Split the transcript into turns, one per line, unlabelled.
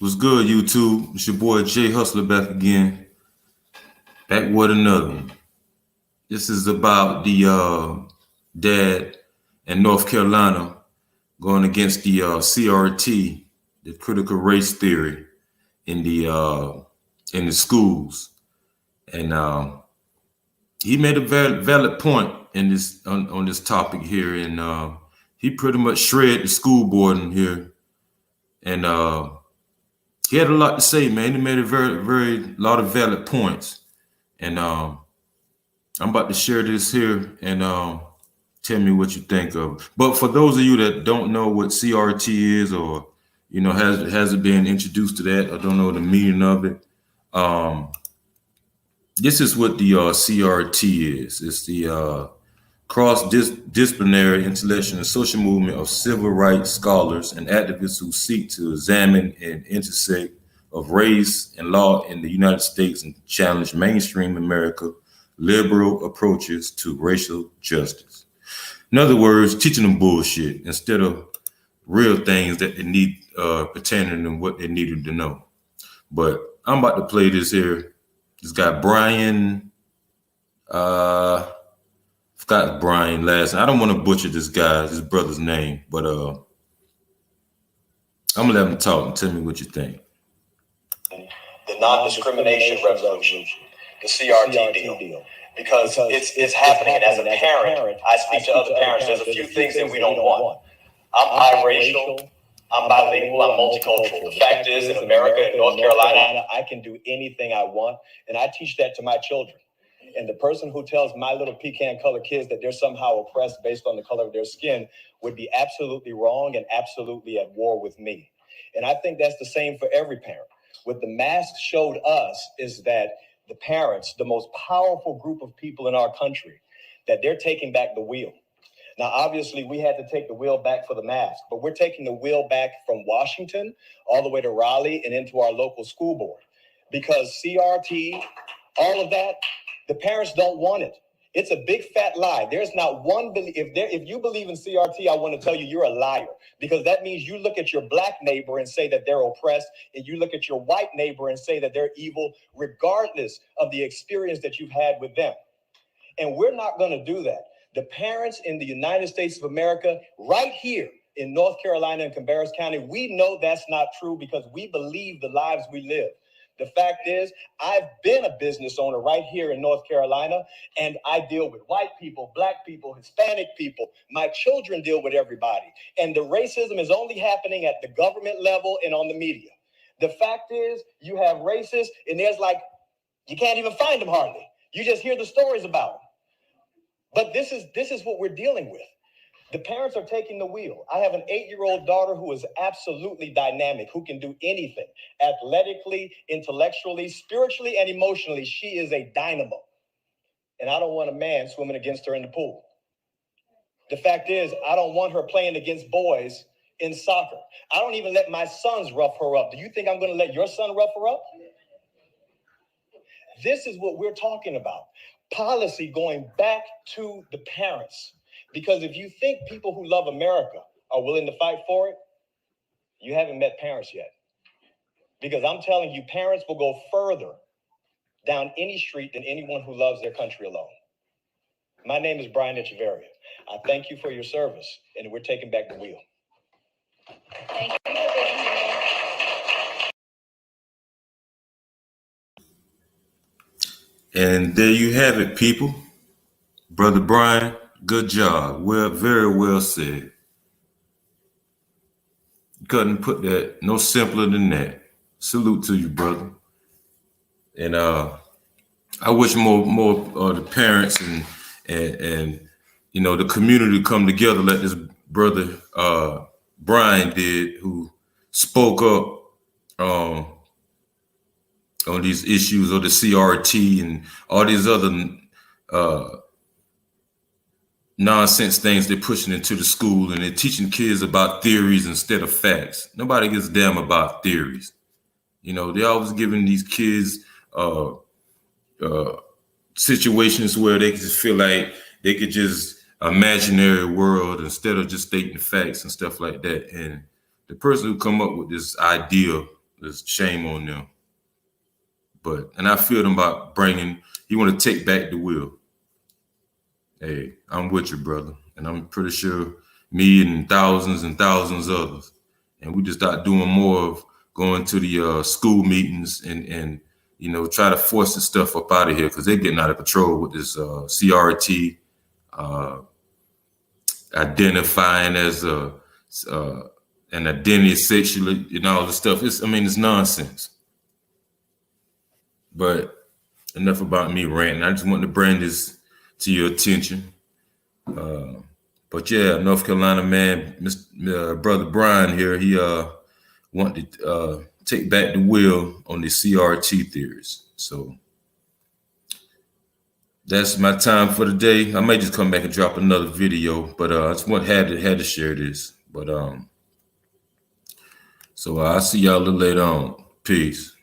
What's good, YouTube? It's your boy Jay Hustler back again. Back with another one. This is about the dad in North Carolina going against the CRT, the critical race theory in the schools, and he made a valid point in this on this topic here, and he pretty much shredded the school board in here, and he had a lot to say, man. He made a very lot of valid points, and I'm about to share this here, and tell me what you think of it. But for those of you that don't know what CRT is, or hasn't been introduced to that, or don't know the meaning of it, um, this is what the CRT is. It's the cross-disciplinary intellectual and social movement of civil rights scholars and activists who seek to examine and intersect of race and law in the United States and challenge mainstream America liberal approaches to racial justice. In other words, teaching them bullshit instead of real things that they need pertaining to what they needed to know. But I'm about to play this here. This guy Brian, forgot Brian last. I don't want to butcher his brother's name, but I'm gonna let him talk and tell me what you think.
The non-discrimination resolution, the CRT deal, because it's happening. And as a parent, I speak to other parents. There's a few things that we don't want. I'm biracial. I'm bilingual. I'm multicultural. The fact is, in America, in North Carolina, I can do anything I want, and I teach that to my children. And the person who tells my little pecan-colored kids that they're somehow oppressed based on the color of their skin would be absolutely wrong and absolutely at war with me. And I think that's the same for every parent. What the mask showed us is that the parents, the most powerful group of people in our country, that they're taking back the wheel. Now, obviously, we had to take the wheel back for the mask, but we're taking the wheel back from Washington all the way to Raleigh and into our local school board. Because CRT, all of that, the parents don't want it. It's a big fat lie. There's not one if you believe in CRT, I want to tell you you're a liar, because that means you look at your black neighbor and say that they're oppressed, and you look at your white neighbor and say that they're evil, regardless of the experience that you've had with them. And we're not going to do that. The parents in the United States of America, right here in North Carolina and Cabarrus County, we know that's not true because we believe the lives we live. The fact is, I've been a business owner right here in North Carolina, and I deal with white people, black people, Hispanic people. My children deal with everybody. And the racism is only happening at the government level and on the media. The fact is, you have racists, and you can't even find them hardly. You just hear the stories about them. But this is what we're dealing with. The parents are taking the wheel. I have an 8-year-old daughter who is absolutely dynamic, who can do anything. Athletically, intellectually, spiritually, and emotionally, she is a dynamo. And I don't want a man swimming against her in the pool. The fact is, I don't want her playing against boys in soccer. I don't even let my sons rough her up. Do you think I'm going to let your son rough her up? This is what we're talking about. Policy going back to the parents. Because if you think people who love America are willing to fight for it, you haven't met parents yet. Because I'm telling you, parents will go further down any street than anyone who loves their country alone. My name is Brian Echeverria. I thank you for your service, and we're taking back the wheel.
Thank you for being here.
And there you have it, people. Brother Brian, good job. Well, very well said. Couldn't put that no simpler than that. Salute to you, brother. And I wish more of the parents and the community come together like this brother Brian did, who spoke up on these issues of the CRT and all these other nonsense things they're pushing into the school, and they're teaching kids about theories instead of facts. Nobody gives a damn about theories. They're always giving these kids situations where they just feel like they could just imaginary world instead of just stating the facts and stuff like that. And the person who come up with this idea There's shame on them. And I feel them about you want to take back the wheel. Hey, I'm with you, brother. And I'm pretty sure me and thousands others. And we just start doing more of going to the school meetings and try to force the stuff up out of here, because they're getting out of control with this CRT, identifying as an identity sexually, all the stuff. It's nonsense. But enough about me ranting. I just want to bring this to your attention. But yeah, North Carolina man, Brother Brian here, he wanted to take back the wheel on the CRT theories. So that's my time for the day. I may just come back and drop another video, but I just had to share this. But so I'll see y'all a little later on. Peace.